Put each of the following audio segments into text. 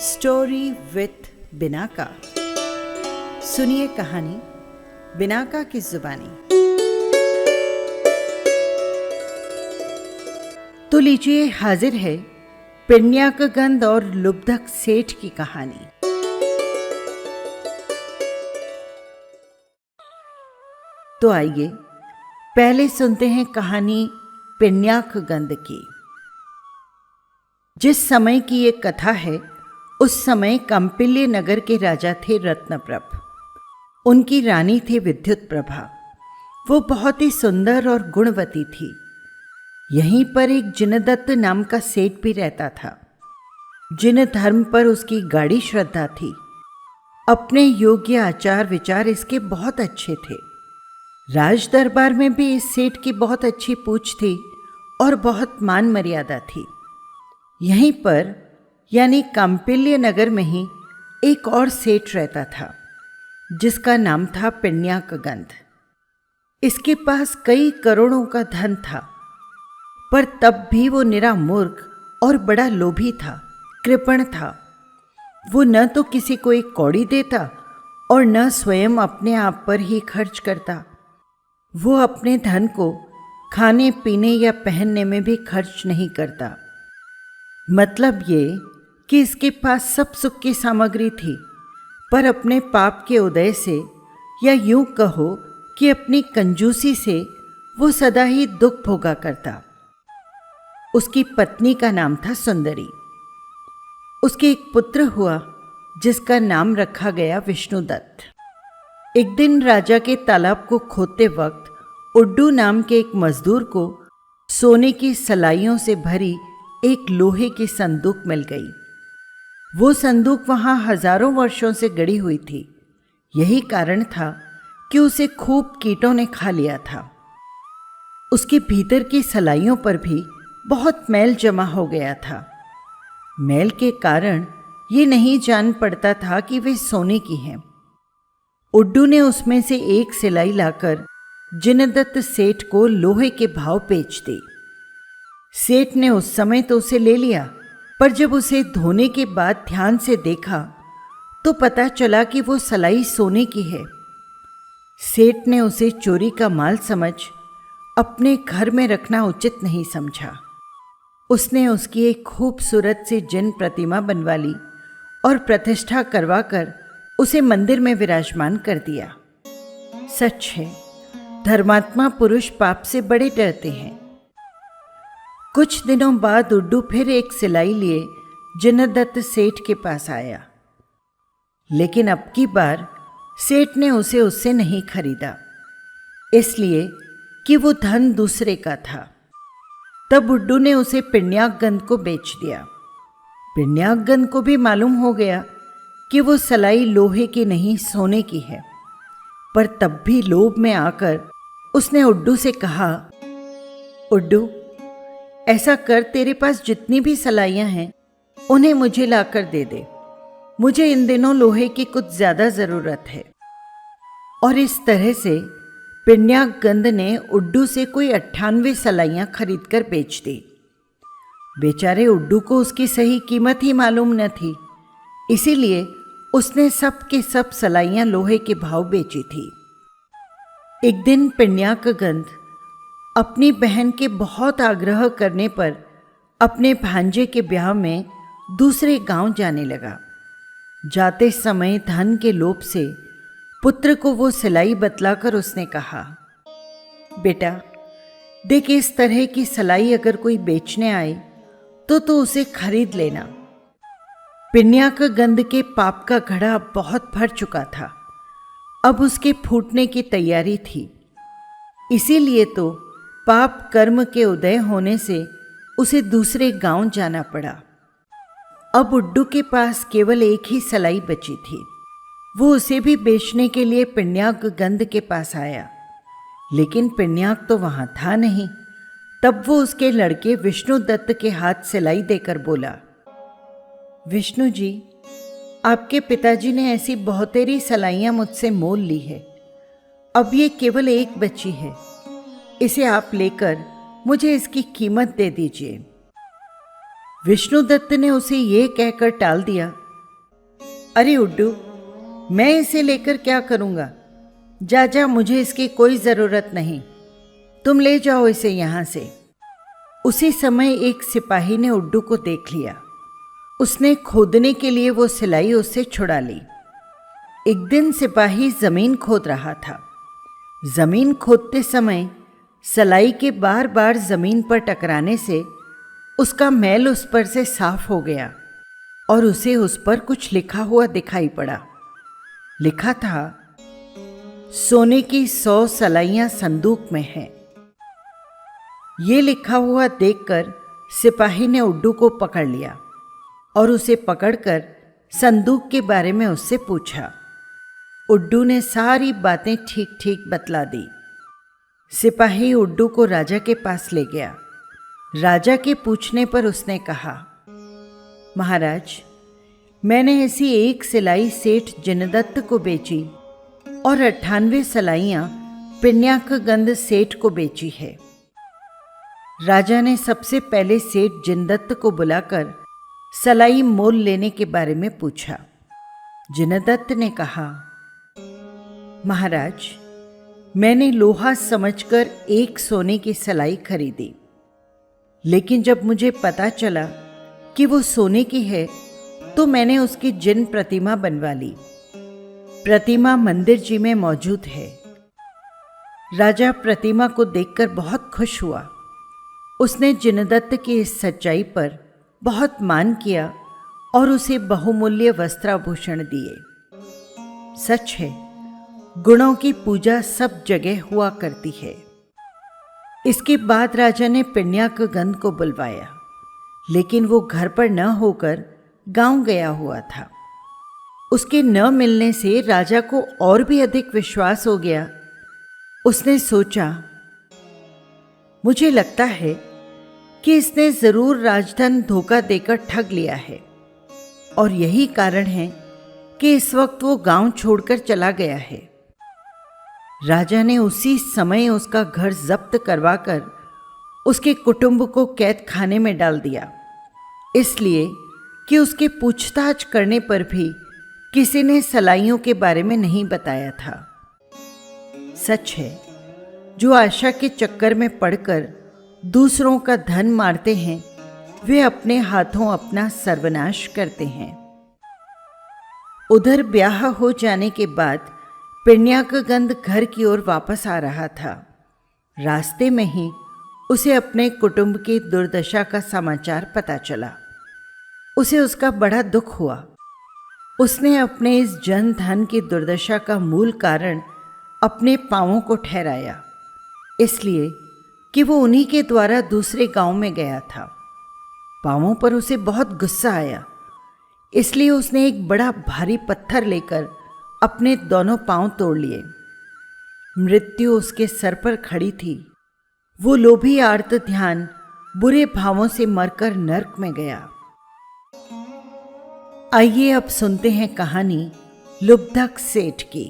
Story with Binaca. सुनिए कहानी Binaca की जुबानी। तो लीजिए, हाजिर है पिण्याकगंद और लुब्धक सेठ की कहानी। तो आइए पहले सुनते हैं कहानी पिण्याकगंद की। जिस समय की ये कथा है, उस समय कंपिल्य नगर के राजा थे रत्नप्रभ। उनकी रानी थी विद्युत प्रभा। वो बहुत ही सुंदर और गुणवती थी। यहीं पर एक जिनदत्त नाम का सेठ भी रहता था। जिन धर्म पर उसकी गाढ़ी श्रद्धा थी। अपने योग्य आचार विचार इसके बहुत अच्छे थे। राज दरबार में भी इस सेठ की बहुत अच्छी पूछ थी और बहुत मान मर्यादा थी। यहीं पर यानी कंपिल्य नगर में ही एक और सेठ रहता था, जिसका नाम था पिण्याकगंद। इसके पास कई करोड़ों का धन था, पर तब भी वो निरा मूर्ख और बड़ा लोभी था, कृपण था। वो न तो किसी को एक कौड़ी देता और न स्वयं अपने आप पर ही खर्च करता। वो अपने धन को खाने पीने या पहनने में भी खर्च नहीं करता। मतलब ये कि इसके पास सब सुख की सामग्री थी, पर अपने पाप के उदय से, या यूं कहो कि अपनी कंजूसी से, वो सदा ही दुख भोगा करता। उसकी पत्नी का नाम था सुंदरी। उसके एक पुत्र हुआ, जिसका नाम रखा गया विष्णुदत्त। एक दिन राजा के तालाब को खोदते वक्त उड्डू नाम के एक मजदूर को सोने की सलाइयों से भरी एक लोहे की संदूक मिल गई। वो संदूक वहां हजारों वर्षों से गड़ी हुई थी। यही कारण था कि उसे खूब कीटों ने खा लिया था। उसके भीतर की सलाइयों पर भी बहुत मैल जमा हो गया था। मैल के कारण ये नहीं जान पड़ता था कि वे सोने की हैं। उड्डू ने उसमें से एक सिलाई लाकर जिनदत्त सेठ को लोहे के भाव बेच दी। सेठ ने उस समय तो उसे ले लिया, पर जब उसे धोने के बाद ध्यान से देखा तो पता चला कि वो सलाई सोने की है। सेठ ने उसे चोरी का माल समझ अपने घर में रखना उचित नहीं समझा। उसने उसकी एक खूबसूरत सी जिन प्रतिमा बनवा ली और प्रतिष्ठा करवाकर उसे मंदिर में विराजमान कर दिया। सच है, धर्मात्मा पुरुष पाप से बड़े डरते हैं। कुछ दिनों बाद उड्डू फिर एक सिलाई लिए जिनदत्त सेठ के पास आया, लेकिन अब की बार सेठ ने उसे उससे नहीं खरीदा, इसलिए कि वो धन दूसरे का था। तब उड्डू ने उसे पिण्याकगंद को बेच दिया। पिण्याकगंद को भी मालूम हो गया कि वो सलाई लोहे की नहीं सोने की है, पर तब भी लोभ में आकर उसने उड्डू से कहा, उड्डू, ऐसा कर, तेरे पास जितनी भी सलाइयां हैं उन्हें मुझे लाकर दे दे। मुझे इन दिनों लोहे की कुछ ज्यादा जरूरत है। और इस तरह से पिण्याकगंद ने उड्डू से कोई 98 सलाइयां खरीद कर बेच दी। बेचारे उड्डू को उसकी सही कीमत ही मालूम न थी, इसीलिए उसने सब के सब सलाइयां लोहे के भाव बेची थी। एक दिन पिण्याकगंद अपनी बहन के बहुत आग्रह करने पर अपने भांजे के ब्याह में दूसरे गांव जाने लगा। जाते समय धन के लोभ से पुत्र को वो सिलाई बतलाकर उसने कहा, बेटा देख, इस तरह की सलाई अगर कोई बेचने आए तो उसे खरीद लेना। पिण्याकगंद के पाप का घड़ा बहुत भर चुका था। अब उसके फूटने की तैयारी थी। इसीलिए तो पाप कर्म के उदय होने से उसे दूसरे गांव जाना पड़ा। अब उड्डू के पास केवल एक ही सलाई बची थी। वो उसे भी बेचने के लिए पिण्याकगंद के पास आया, लेकिन पिण्याक तो वहां था नहीं। तब वो उसके लड़के विष्णुदत्त के हाथ सिलाई देकर बोला, विष्णु जी, आपके पिताजी ने ऐसी बहुतेरी सलाइयां मुझसे मोल ली है। अब ये केवल एक बची है। इसे आप लेकर मुझे इसकी कीमत दे दीजिए। विष्णुदत्त ने उसे ये कहकर टाल दिया अरे उड्डू, मैं इसे लेकर क्या करूँगा? जा जा, मुझे इसकी कोई ज़रूरत नहीं। तुम ले जाओ इसे यहाँ से। उसी समय एक सिपाही ने उड्डू को देख लिया। उसने खोदने के लिए वो सिलाई उससे छुड़ा ली। एक दिन सिपाही ज़मीन खोद रहा था। ज़मीन खोदते समय सलाई के बार बार ज़मीन पर टकराने से उसका मैल उस पर से साफ हो गया और उसे उस पर कुछ लिखा हुआ दिखाई पड़ा। लिखा था, सोने की 100 सलाइयाँ संदूक में हैं। ये लिखा हुआ देखकर सिपाही ने उड्डू को पकड़ लिया और उसे पकड़कर संदूक के बारे में उससे पूछा। उड्डू ने सारी बातें ठीक ठीक बतला दी। सिपाही उड्डू को राजा के पास ले गया। राजा के पूछने पर उसने कहा, महाराज, मैंने ऐसी एक सिलाई सेठ जिनदत्त को बेची और 98 सलाइयाँ पिण्याकगंध सेठ को बेची है। राजा ने सबसे पहले सेठ जिनदत्त को बुलाकर सलाई मोल लेने के बारे में पूछा। जिनदत्त ने कहा, महाराज, मैंने लोहा समझकर एक सोने की सलाई खरीदी, लेकिन जब मुझे पता चला कि वो सोने की है तो मैंने उसकी जिन प्रतिमा बनवा ली। प्रतिमा मंदिर जी में मौजूद है। राजा प्रतिमा को देखकर बहुत खुश हुआ। उसने जिनदत्त की इस सच्चाई पर बहुत मान किया और उसे बहुमूल्य वस्त्राभूषण दिए। सच है, गुणों की पूजा सब जगह हुआ करती है। इसके बाद राजा ने पिण्याकगंध को बुलवाया, लेकिन वो घर पर न होकर गांव गया हुआ था। उसके न मिलने से राजा को और भी अधिक विश्वास हो गया। उसने सोचा, मुझे लगता है कि इसने जरूर राजधन धोखा देकर ठग लिया है और यही कारण है कि इस वक्त वो गांव छोड़कर चला गया है। राजा ने उसी समय उसका घर जब्त करवाकर उसके कुटुंब को कैद खाने में डाल दिया, इसलिए कि उसके पूछताछ करने पर भी किसी ने सलाइयों के बारे में नहीं बताया था। सच है, जो आशा के चक्कर में पड़कर दूसरों का धन मारते हैं, वे अपने हाथों अपना सर्वनाश करते हैं। उधर ब्याह हो जाने के बाद पिण्याकगंध घर की ओर वापस आ रहा था। रास्ते में ही उसे अपने कुटुंब की दुर्दशा का समाचार पता चला। उसे उसका बड़ा दुख हुआ। उसने अपने इस जन धन की दुर्दशा का मूल कारण अपने पांवों को ठहराया, इसलिए कि वो उन्हीं के द्वारा दूसरे गांव में गया था। पांवों पर उसे बहुत गुस्सा आया, इसलिए उसने एक बड़ा भारी पत्थर लेकर अपने दोनों पांव तोड़ लिए। मृत्यु उसके सर पर खड़ी थी। वो लोभी आर्त ध्यान बुरे भावों से मरकर नर्क में गया। आइए अब सुनते हैं कहानी लुब्धक सेठ की।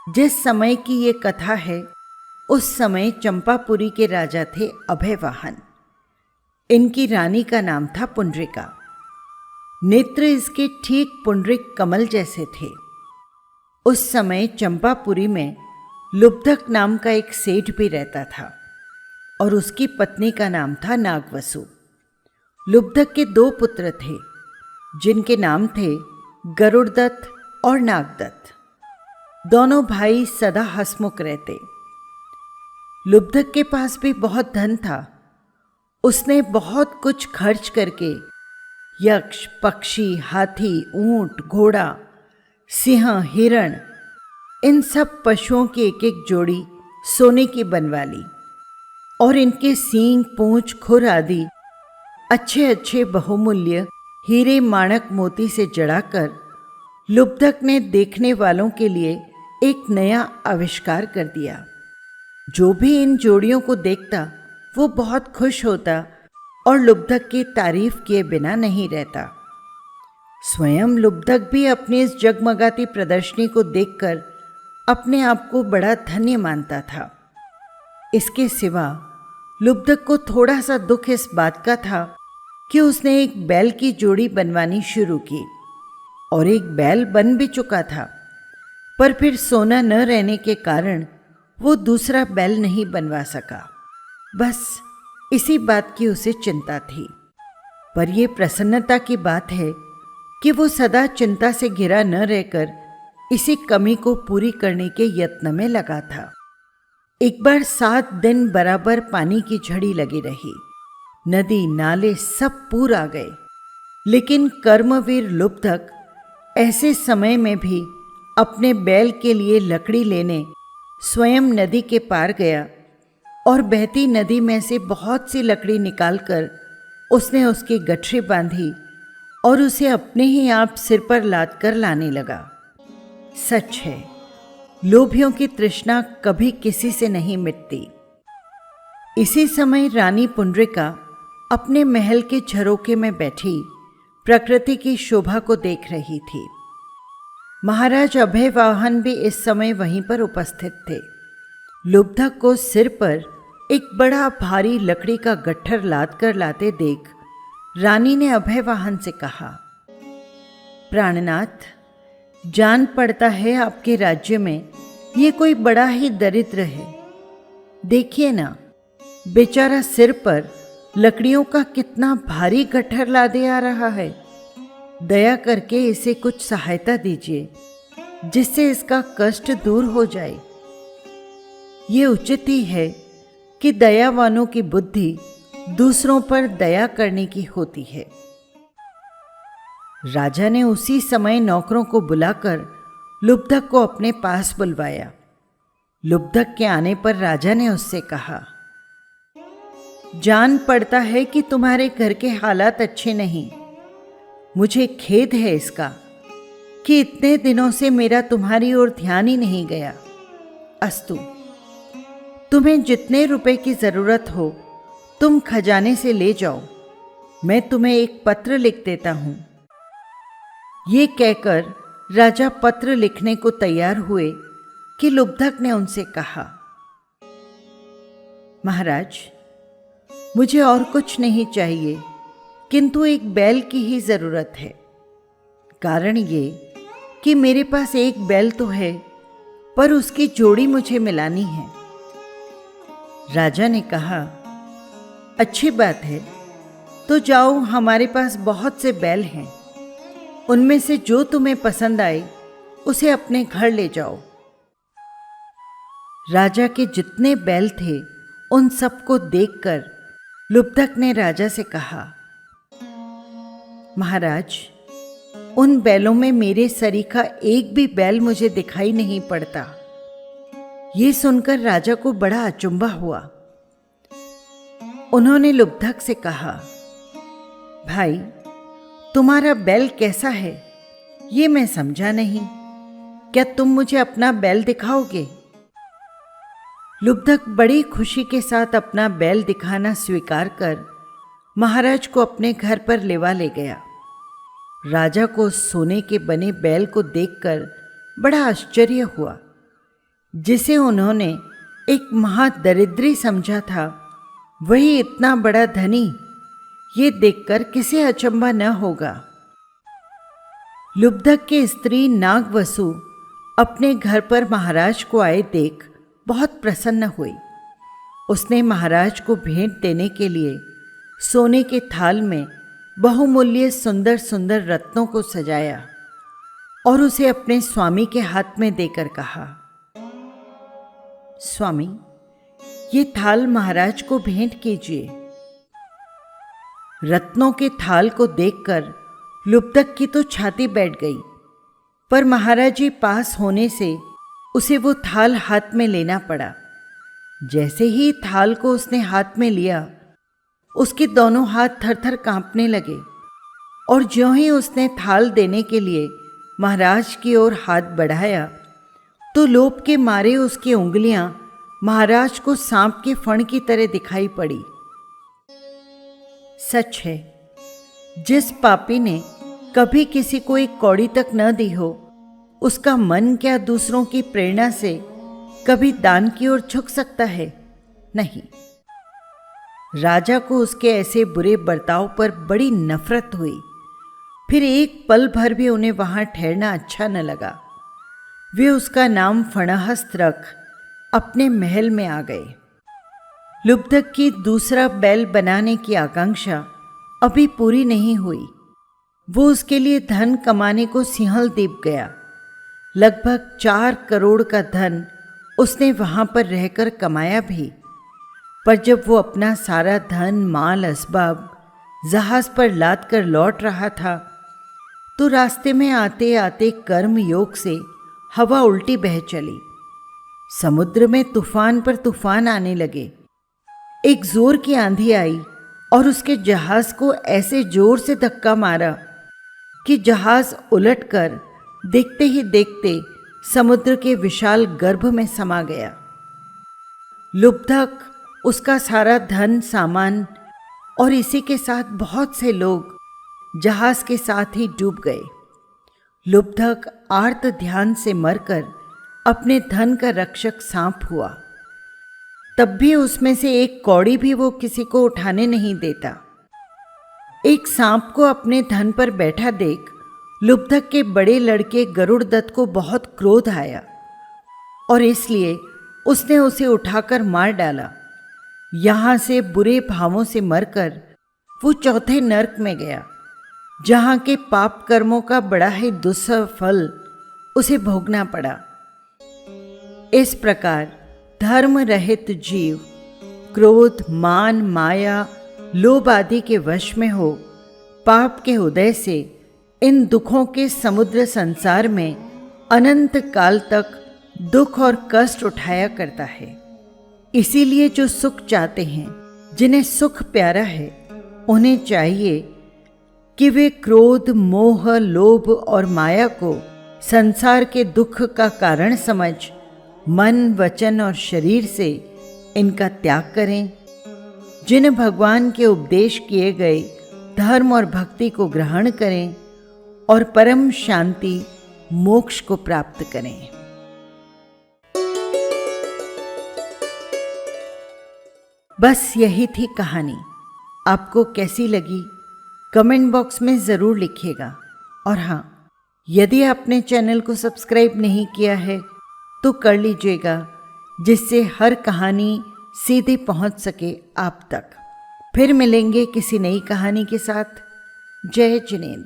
जिस समय की ये कथा है, उस समय चंपापुरी के राजा थे अभयवाहन। इनकी रानी का नाम था पुंडरिका। नेत्र इसके ठीक पुंडरिक कमल जैसे थे। उस समय चंपापुरी में लुब्धक नाम का एक सेठ भी रहता था और उसकी पत्नी का नाम था नागवसु। लुब्धक के 2 पुत्र थे, जिनके नाम थे गरुड़दत्त और नागदत्त। दोनों भाई सदा हंसमुख रहते। लुब्धक के पास भी बहुत धन था। उसने बहुत कुछ खर्च करके यक्ष, पक्षी, हाथी, ऊंट, घोड़ा, सिंह, हिरण, इन सब पशुओं की एक एक जोड़ी सोने की बनवा ली और इनके सींग, पूंछ, खुर आदि अच्छे अच्छे बहुमूल्य हीरे, माणक, मोती से जड़ाकर लुब्धक ने देखने वालों के लिए एक नया आविष्कार कर दिया। जो भी इन जोड़ियों को देखता वो बहुत खुश होता और लुब्धक की तारीफ किए बिना नहीं रहता। स्वयं लुब्धक भी अपनी इस जगमगाती प्रदर्शनी को देखकर अपने आप को बड़ा धन्य मानता था। इसके सिवा लुब्धक को थोड़ा सा दुख इस बात का था कि उसने एक बैल की जोड़ी बनवानी शुरू की, और एक बैल बन भी चुका था, पर फिर सोना न रहने के कारण वो दूसरा बैल नहीं बनवा सका। बस इसी बात की उसे चिंता थी। पर यह प्रसन्नता की बात है कि वो सदा चिंता से घिरा न रहकर इसी कमी को पूरी करने के यत्न में लगा था। एक बार 7 दिन बराबर पानी की झड़ी लगी रही। नदी नाले सब पूर आ गए, लेकिन कर्मवीर लुब्धक ऐसे समय में भी अपने बैल के लिए लकड़ी लेने स्वयं नदी के पार गया और बहती नदी में से बहुत सी लकड़ी निकालकर उसने उसकी गठरी बांधी और उसे अपने ही आप सिर पर लाद कर लाने लगा। सच है, लोभियों की तृष्णा कभी किसी से नहीं मिटती। इसी समय रानी पुंडरिका अपने महल के झरोखे में बैठी प्रकृति की शोभा को देख रही थी। महाराज अभयवाहन भी इस समय वहीं पर उपस्थित थे। लुब्धक को सिर पर एक बड़ा भारी लकड़ी का गट्ठर लाद कर लाते देख रानी ने अभयवाहन से कहा, प्राणनाथ, जान पड़ता है आपके राज्य में ये कोई बड़ा ही दरिद्र है। देखिए ना, बेचारा सिर पर लकड़ियों का कितना भारी गट्ठर लादे आ रहा है। दया करके इसे कुछ सहायता दीजिए, जिससे इसका कष्ट दूर हो जाए। ये उचित ही है कि दयावानों की बुद्धि दूसरों पर दया करने की होती है। राजा ने उसी समय नौकरों को बुलाकर लुब्धक को अपने पास बुलवाया। लुब्धक के आने पर राजा ने उससे कहा, जान पड़ता है कि तुम्हारे घर के हालात अच्छे नहीं। मुझे खेद है इसका कि इतने दिनों से मेरा तुम्हारी ओर ध्यान ही नहीं गया। अस्तु, तुम्हें जितने रुपए की जरूरत हो तुम खजाने से ले जाओ, मैं तुम्हें एक पत्र लिख देता हूं। ये कहकर राजा पत्र लिखने को तैयार हुए कि लुब्धक ने उनसे कहा, महाराज, मुझे और कुछ नहीं चाहिए, किंतु एक बैल की ही जरूरत है। कारण ये कि मेरे पास एक बैल तो है, पर उसकी जोड़ी मुझे मिलानी है। राजा ने कहा, अच्छी बात है, तो जाओ, हमारे पास बहुत से बैल हैं, उनमें से जो तुम्हें पसंद आए उसे अपने घर ले जाओ। राजा के जितने बैल थे उन सबको देखकर लुब्धक ने राजा से कहा, महाराज, उन बैलों में मेरे सरीखा एक भी बैल मुझे दिखाई नहीं पड़ता। ये सुनकर राजा को बड़ा अचंभा हुआ। उन्होंने लुब्धक से कहा, भाई, तुम्हारा बैल कैसा है ये मैं समझा नहीं, क्या तुम मुझे अपना बैल दिखाओगे? लुब्धक बड़ी खुशी के साथ अपना बैल दिखाना स्वीकार कर महाराज को अपने घर पर लेवा ले गया। राजा को सोने के बने बैल को देखकर बड़ा आश्चर्य हुआ। जिसे उन्होंने एक महादरिद्री समझा था, वही इतना बड़ा धनी, ये देखकर किसे अचंभा न होगा। लुब्धक की स्त्री नागवसु अपने घर पर महाराज को आए देख बहुत प्रसन्न हुई। उसने महाराज को भेंट देने के लिए सोने के थाल में बहुमूल्य सुंदर सुंदर रत्नों को सजाया और उसे अपने स्वामी के हाथ में देकर कहा, स्वामी, ये थाल महाराज को भेंट कीजिए। रत्नों के थाल को देखकर लुब्धक की तो छाती बैठ गई, पर महाराज जी पास होने से उसे वो थाल हाथ में लेना पड़ा। जैसे ही थाल को उसने हाथ में लिया, उसके दोनों हाथ थरथर कांपने लगे और ज्यों ही उसने थाल देने के लिए महाराज की ओर हाथ बढ़ाया, तो लोभ के मारे उसकी उंगलियां महाराज को सांप के फण की तरह दिखाई पड़ी। सच है, जिस पापी ने कभी किसी को एक कौड़ी तक न दी हो, उसका मन क्या दूसरों की प्रेरणा से कभी दान की ओर झुक सकता है? नहीं। राजा को उसके ऐसे बुरे बर्ताव पर बड़ी नफरत हुई। फिर एक पल भर भी उन्हें वहां ठहरना अच्छा न लगा। वे उसका नाम फणहस्त रख अपने महल में आ गए। लुब्धक की दूसरा बैल बनाने की आकांक्षा अभी पूरी नहीं हुई। वो उसके लिए धन कमाने को सिंहलदीप गया। लगभग 4 करोड़ का धन उसने वहां पर रहकर कमाया भी। पर जब वो अपना सारा धन माल असबाब जहाज पर लाद कर लौट रहा था तो रास्ते में आते आते कर्म योग से हवा उल्टी बह चली। समुद्र में तूफान पर तूफान आने लगे। एक जोर की आंधी आई और उसके जहाज को ऐसे जोर से धक्का मारा कि जहाज उलटकर देखते ही देखते समुद्र के विशाल गर्भ में समा गया। लुब्धक, उसका सारा धन सामान और इसी के साथ बहुत से लोग जहाज के साथ ही डूब गए। लुब्धक आर्त ध्यान से मरकर अपने धन का रक्षक सांप हुआ। तब भी उसमें से एक कौड़ी भी वो किसी को उठाने नहीं देता। एक सांप को अपने धन पर बैठा देख लुब्धक के बड़े लड़के गरुड़दत्त को बहुत क्रोध आया और इसलिए उसने उसे उठाकर मार डाला। यहां से बुरे भावों से मरकर वो चौथे नरक में गया, जहां के पाप कर्मों का बड़ा ही दुस्सह फल उसे भोगना पड़ा। इस प्रकार धर्म रहित जीव क्रोध, मान, माया, लोभ आदि के वश में हो पाप के उदय से इन दुखों के समुद्र संसार में अनंत काल तक दुख और कष्ट उठाया करता है। इसीलिए जो सुख चाहते हैं, जिन्हें सुख प्यारा है, उन्हें चाहिए कि वे क्रोध, मोह, लोभ और माया को संसार के दुख का कारण समझ मन, वचन और शरीर से इनका त्याग करें। जिन भगवान के उपदेश किए गए धर्म और भक्ति को ग्रहण करें और परम शांति मोक्ष को प्राप्त करें। बस यही थी कहानी। आपको कैसी लगी कमेंट बॉक्स में ज़रूर लिखिएगा। और हाँ, यदि आपने चैनल को सब्सक्राइब नहीं किया है तो कर लीजिएगा, जिससे हर कहानी सीधे पहुंच सके आप तक। फिर मिलेंगे किसी नई कहानी के साथ। जय जिनेंद्र।